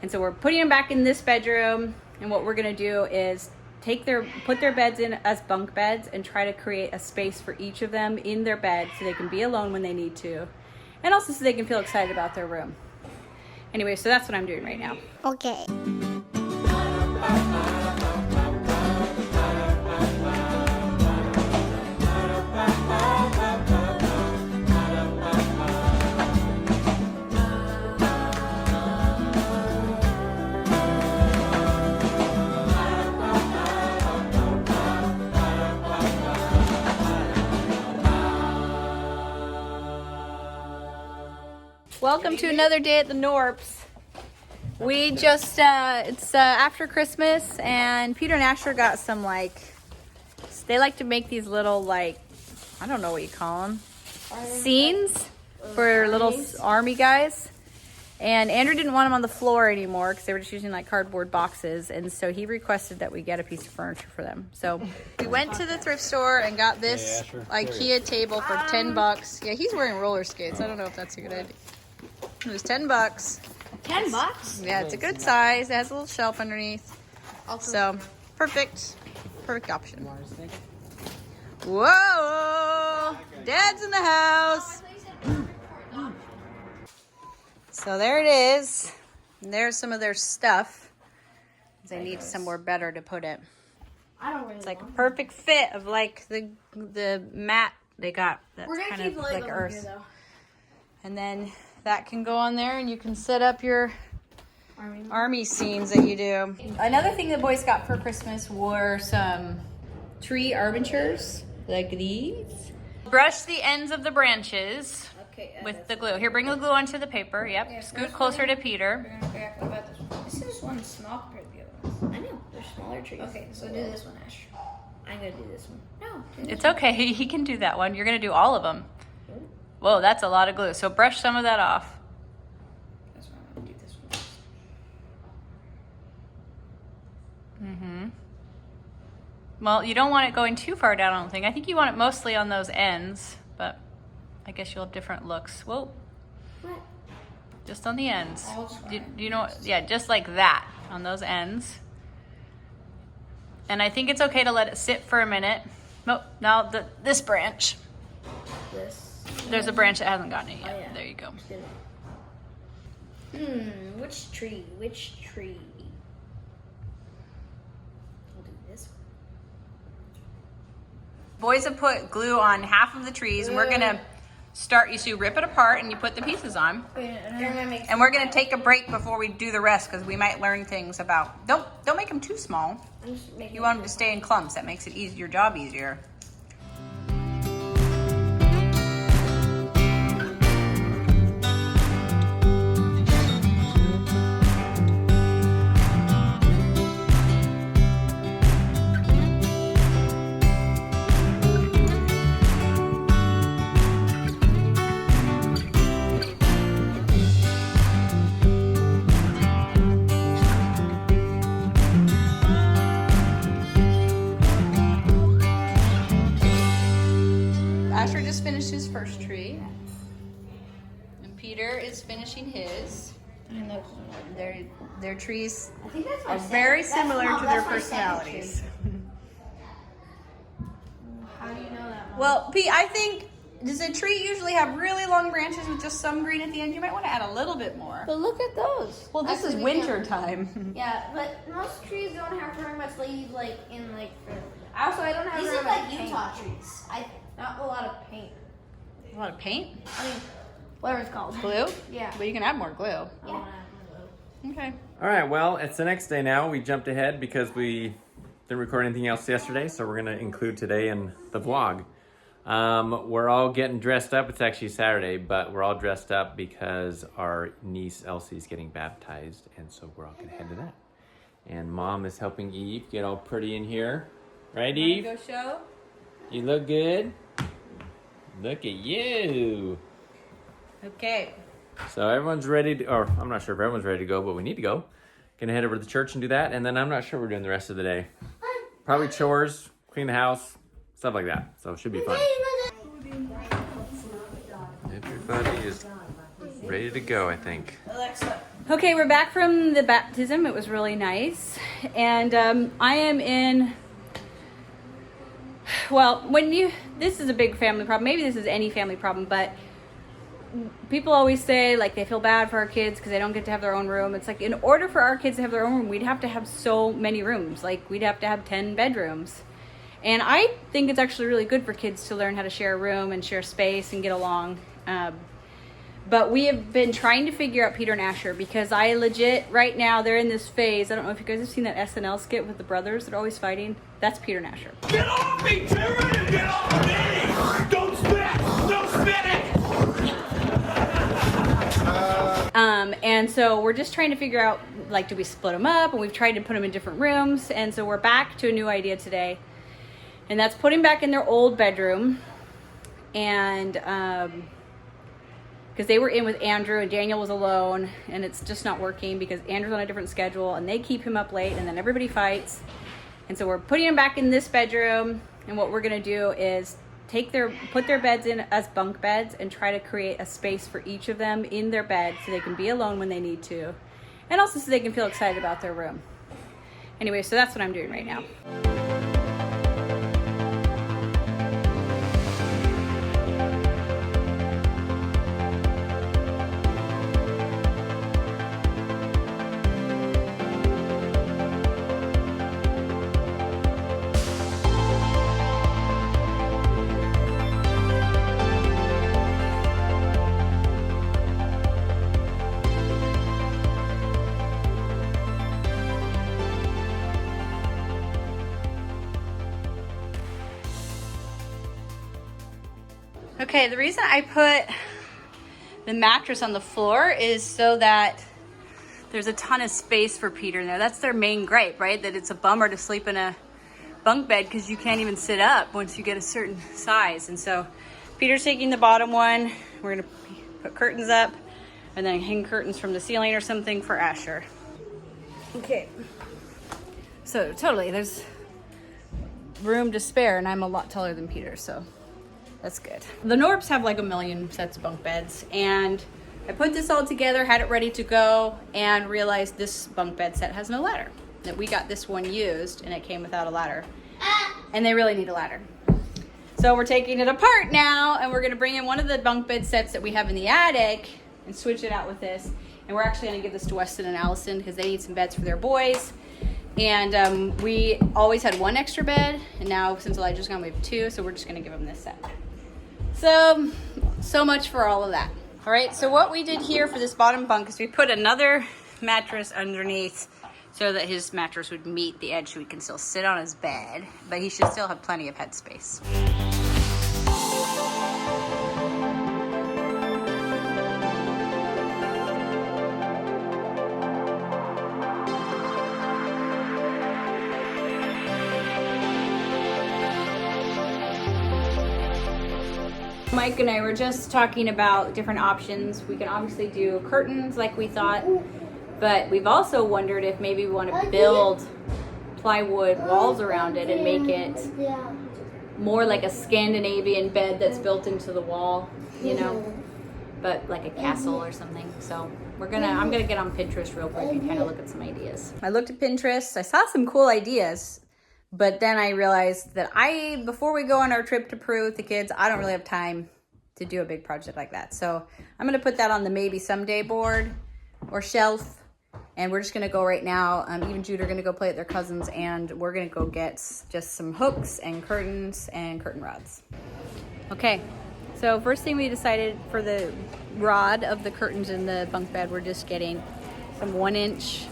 And so we're putting them back in this bedroom, and what we're gonna do is put their beds in as bunk beds and try to create a space for each of them in their bed so they can be alone when they need to, and also so they can feel excited about their room. Anyway, so that's what I'm doing right now. Okay. Welcome to another day at the Knorps. We just, it's after Christmas, and Peter and Asher got some, they like to make these little, I don't know what you call them, scenes for little army guys. And Andrew didn't want them on the floor anymore because they were just using cardboard boxes, and so he requested that we get a piece of furniture for them. So we went to the thrift store and got this IKEA table for 10 bucks. Yeah, he's wearing roller skates. I don't know if that's a good idea. It was 10 bucks. 10 bucks? Yeah, it's a good size. It has a little shelf underneath. So, perfect option. Whoa! Dad's in the house. So there it is. And there's some of their stuff. They need somewhere better to put it. It's like a perfect fit of the mat they got. That's kind of like earth. Here, and then that can go on there, and you can set up your army scenes that you do. Another thing the boys got for Christmas were some tree armatures like these. Brush the ends of the branches with the glue. Here, bring the glue onto the paper. Yep. Yeah, scoot closer to Peter. What about this one? This is one small compared to the other ones. I know. They're smaller trees. Okay, so do this one, Ash. I'm going to do this one. No. It's okay. He can do that one. You're going to do all of them. Whoa, that's a lot of glue. So brush some of that off. That's why I'm going to do this one. Mm-hmm. Well, you don't want it going too far down, I don't think. I think you want it mostly on those ends, but I guess you'll have different looks. Whoa. What? Just on the ends. Do you know what? Yeah, just like that on those ends. And I think it's okay to let it sit for a minute. Nope, now this branch. This? There's a branch that hasn't gotten it yet. Oh, yeah. There you go. Which tree? Which tree? We'll do this one. Boys have put glue on half of the trees, and we're gonna start. You rip it apart and you put the pieces on. And we're gonna take a break before we do the rest because we might learn things about. Don't make them too small. You want them to stay in clumps. That makes it your job easier. Asher just finished his first tree, and Peter is finishing his. Their trees are very similar to their personalities. How do you know that, Mom? Well, Pete, I think, does a tree usually have really long branches with just some green at the end? You might want to add a little bit more. But look at those. Well, this is winter time. Yeah, but most trees don't have very much leaves, Also, I don't have These very are much like paint. Utah trees. Not a lot of paint. A lot of paint? I mean, whatever it's called. Glue? Yeah. But you can add more glue. Yeah. Okay. All right, well, it's the next day now. We jumped ahead because we didn't record anything else yesterday, so we're going to include today in the vlog. We're all getting dressed up. It's actually Saturday, but we're all dressed up because our niece Elsie's getting baptized, and so we're all going to head to that. And Mom is helping Eve get all pretty in here. Right, Eve? Go show? You look good. Look at you. Okay. So everyone's ready to, or I'm not sure if everyone's ready to go, but we need to go. Gonna head over to the church and do that, and then I'm not sure what we're doing the rest of the day. Probably chores, clean the house, stuff like that. So it should be fun. Everybody is ready to go, I think. Alexa, Okay, we're back from the baptism. It was really nice. And I am in, well, this is a big family problem. Maybe this is any family problem, but people always say like they feel bad for our kids because they don't get to have their own room. It's like, in order for our kids to have their own room, we'd have to have so many rooms. Like we'd have to have 10 bedrooms. And I think it's actually really good for kids to learn how to share a room and share space and get along. But we have been trying to figure out Peter and Asher, because I legit, right now, they're in this phase. I don't know if you guys have seen that SNL skit with the brothers that are always fighting. That's Peter and Asher. Get off me, Tyrion! Get off me! Don't spit! Don't spit it! And so we're just trying to figure out, like, do we split them up? And we've tried to put them in different rooms. And so we're back to a new idea today. And that's putting back in their old bedroom. And, because they were in with Andrew and Daniel was alone, and it's just not working because Andrew's on a different schedule and they keep him up late and then everybody fights. And so we're putting them back in this bedroom, and what we're gonna do is put their beds in as bunk beds and try to create a space for each of them in their bed so they can be alone when they need to, and also so they can feel excited about their room. Anyway, so that's what I'm doing right now. Okay, the reason I put the mattress on the floor is so that there's a ton of space for Peter in there. That's their main gripe, right? That it's a bummer to sleep in a bunk bed because you can't even sit up once you get a certain size. And so Peter's taking the bottom one. We're gonna put curtains up and then hang curtains from the ceiling or something for Asher. Okay, so totally, there's room to spare, and I'm a lot taller than Peter, so that's good. The Knorps have like a million sets of bunk beds, and I put this all together, had it ready to go, and realized this bunk bed set has no ladder. That we got this one used, and it came without a ladder. And they really need a ladder. So we're taking it apart now, and we're gonna bring in one of the bunk bed sets that we have in the attic and switch it out with this. And we're actually gonna give this to Weston and Allison because they need some beds for their boys. And we always had one extra bed, and now since Elijah's gone, we have two, so we're just gonna give them this set. So much for all of that. All right, so what we did here for this bottom bunk is we put another mattress underneath so that his mattress would meet the edge so he can still sit on his bed, but he should still have plenty of head space. Mike and I were just talking about different options. We can obviously do curtains like we thought, but we've also wondered if maybe we want to build plywood walls around it and make it more like a Scandinavian bed that's built into the wall, you know, but like a castle or something. So I'm gonna get on Pinterest real quick and kind of look at some ideas. I looked at Pinterest, I saw some cool ideas, but then I realized that before we go on our trip to Peru with the kids, I don't really have time to do a big project like that. So I'm gonna put that on the maybe someday board or shelf, and we're just gonna go right now. Even Jude are gonna go play at their cousins, and we're gonna go get just some hooks and curtains and curtain rods. Okay, so first thing we decided for the rod of the curtains in the bunk bed, we're just getting some 1-inch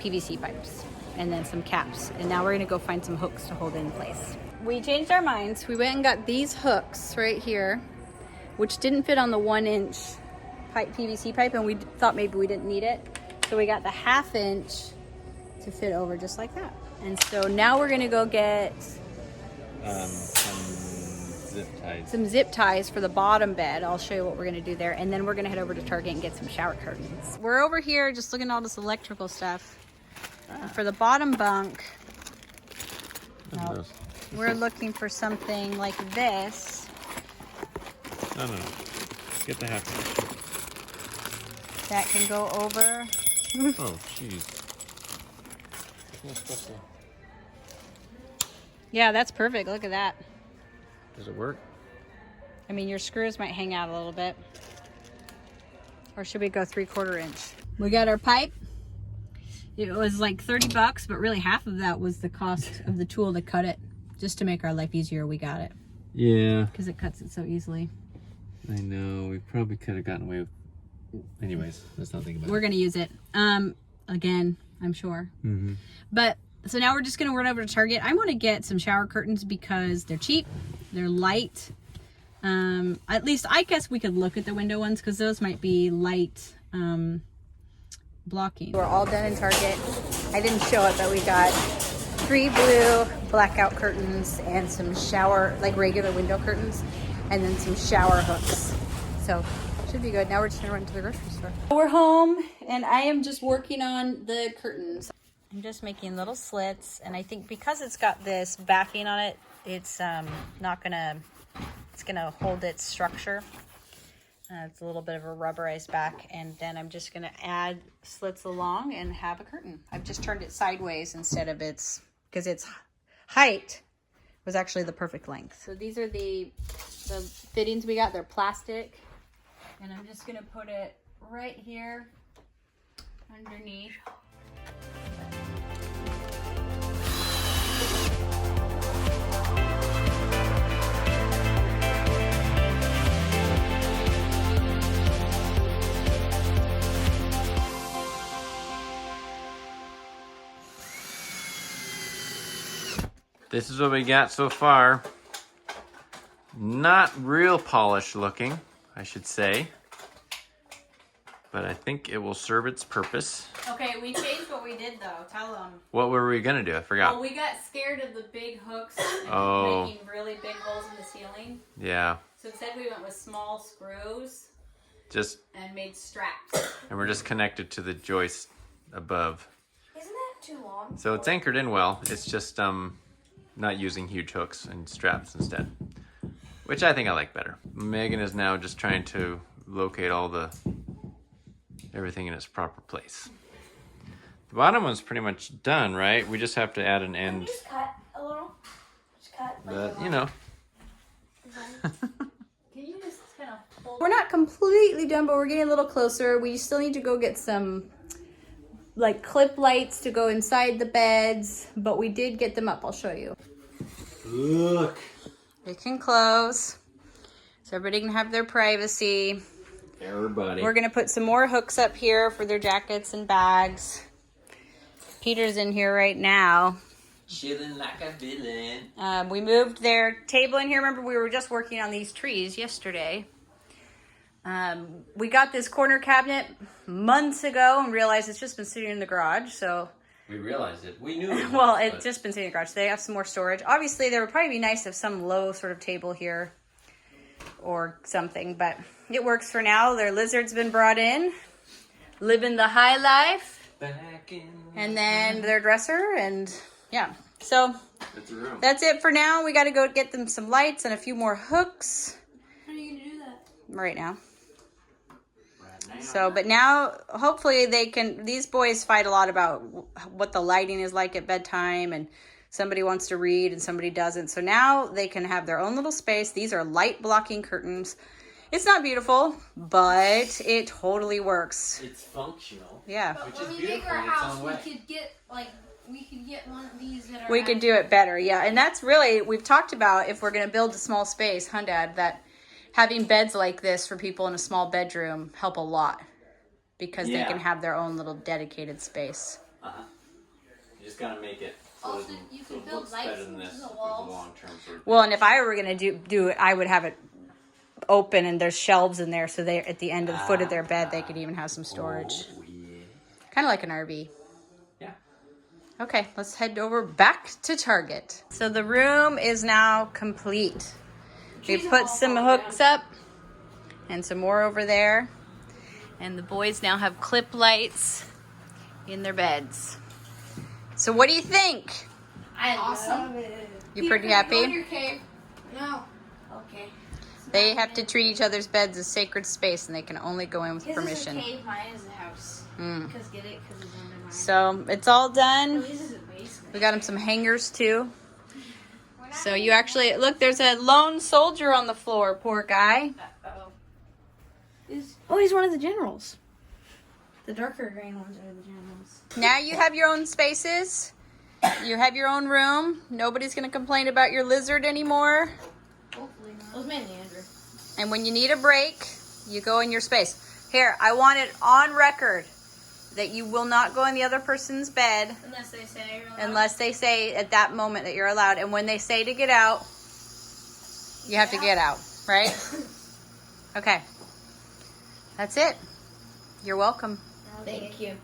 PVC pipes and then some caps. And now we're gonna go find some hooks to hold it in place. We changed our minds. We went and got these hooks right here, which didn't fit on the 1-inch PVC pipe, and we thought maybe we didn't need it. So we got the 1/2 inch to fit over just like that. And so now we're gonna go get some zip ties for the bottom bed. I'll show you what we're gonna do there. And then we're gonna head over to Target and get some shower curtains. We're over here just looking at all this electrical stuff. For the bottom bunk, we're looking for something like this. No. Get the 1/2 inch. That can go over. Oh, jeez. Yeah, that's perfect. Look at that. Does it work? I mean, your screws might hang out a little bit. Or should we go 3/4 inch? We got our pipe. It was like $30, but really half of that was the cost of the tool to cut it. Just to make our life easier, we got it. Yeah. Because it cuts it so easily. I know. We probably could have gotten away with... Anyways, let's not think about We're going to use it. Again, I'm sure. Mm-hmm. But, so now we're just going to run over to Target. I want to get some shower curtains because they're cheap. They're light. At least I guess we could look at the window ones because those might be light blocking. We're all done in Target. I didn't show it, but we got 3 blue blackout curtains and some shower, like regular window curtains, and then some shower hooks. So should be good. Now we're just gonna run to the grocery store. We're home and I am just working on the curtains. I'm just making little slits, and I think because it's got this backing on it, it's gonna hold its structure. It's a little bit of a rubberized back, and then I'm just gonna add slits along and have a curtain. I've just turned it sideways instead of because its height was actually the perfect length. So these are the fittings we got. They're plastic, and I'm just gonna put it right here underneath. This is what we got so far. Not real polished looking, I should say. But I think it will serve its purpose. Okay, we changed what we did though. Tell them. What were we gonna do? I forgot. Well, we got scared of the big hooks and making really big holes in the ceiling. Yeah. So instead we went with small screws. And made straps. And we're just connected to the joist above. Isn't that too long? So it's anchored in well. It's just not using huge hooks and straps instead, which I think I like better. Megan is now just trying to locate everything in its proper place. The bottom one's pretty much done, right? We just have to add an end. Just cut a little. Just cut. But you know. Can you just kind of hold? We're not completely done, but we're getting a little closer. We still need to go get some like clip lights to go inside the beds, but we did get them up. I'll show you. Look. It can close, so everybody can have their privacy. Everybody. We're gonna put some more hooks up here for their jackets and bags. Peter's in here right now. Chilling like a villain. We moved their table in here. Remember, we were just working on these trees yesterday. We got this corner cabinet months ago and realized it's just been sitting in the garage. So We realized it. We knew it. well, it's just been sitting in the garage. So they have some more storage. Obviously, there would probably be nice to have some low sort of table here or something, but it works for now. Their lizard's been brought in, living the high life, and then their dresser, and yeah. So that's it for now. We got to go get them some lights and a few more hooks. How are you gonna do that? Right now. So, but now hopefully these boys fight a lot about what the lighting is like at bedtime, and somebody wants to read and somebody doesn't. So now they can have their own little space. These are light blocking curtains. It's not beautiful, but it totally works. It's functional. Yeah. But when we make our house, we could get one of these that are. We could do it better, yeah. And that's really, we've talked about if we're going to build a small space, Dad, that having beds like this for people in a small bedroom help a lot because they can have their own little dedicated space. You just gotta make it so Also, you can build lights into the walls. Well, and if I were going to do it, I would have it open and there's shelves in there, so they at the end of the foot of their bed they could even have some storage. Kind of like an RV. Yeah. Okay, let's head over back to Target. So the room is now complete. We put some hooks up and some more over there. And the boys now have clip lights in their beds. So what do you think? I love it. You pretty happy? Go in your cave. No. Okay. They have to treat each other's beds as sacred space, and they can only go in with permission. His is a cave, mine is a house. Because get it? Because it's under mine. So it's all done. His is a basement. We got him some hangers too. So you actually look. There's a lone soldier on the floor. Poor guy. Oh, he's one of the generals. The darker green ones are the generals. Now you have your own spaces. You have your own room. Nobody's gonna complain about your lizard anymore. Hopefully not. It was mainly Andrew. And when you need a break, you go in your space. Here, I want it on record that you will not go in the other person's bed Unless they say you're allowed. unless they say at that moment that you're allowed. And when they say to get out, you have to get out, right? Okay. That's it. You're welcome. Thank you.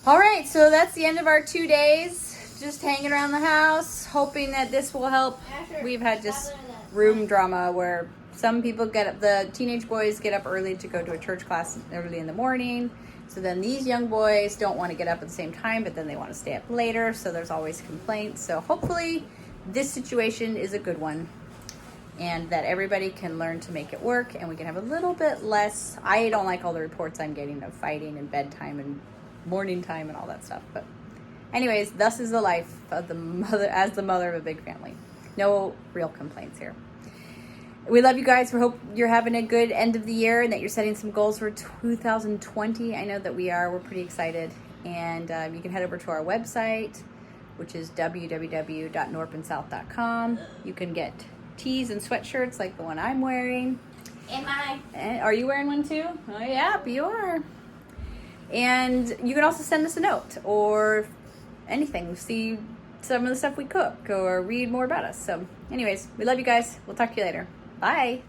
All right, so that's the end of our 2 days. Just hanging around the house, hoping that this will help. We've had just room drama where some people get up, the teenage boys get up early to go to a church class early in the morning. So then these young boys don't want to get up at the same time, but then they want to stay up later. So there's always complaints. So hopefully this situation is a good one and that everybody can learn to make it work and we can have a little bit less. I don't like all the reports I'm getting of fighting and bedtime and morning time and all that stuff. But anyways, thus is the life of the mother, as the mother of a big family. No real complaints here. We love you guys. We hope you're having a good end of the year and that you're setting some goals for 2020. I know that we are. We're pretty excited. And you can head over to our website, which is www.knorppandsouth.com. You can get tees and sweatshirts like the one I'm wearing. Am I? Are you wearing one too? Oh, yeah, you are. And you can also send us a note or anything. See some of the stuff we cook or read more about us. So anyways, we love you guys. We'll talk to you later. Bye.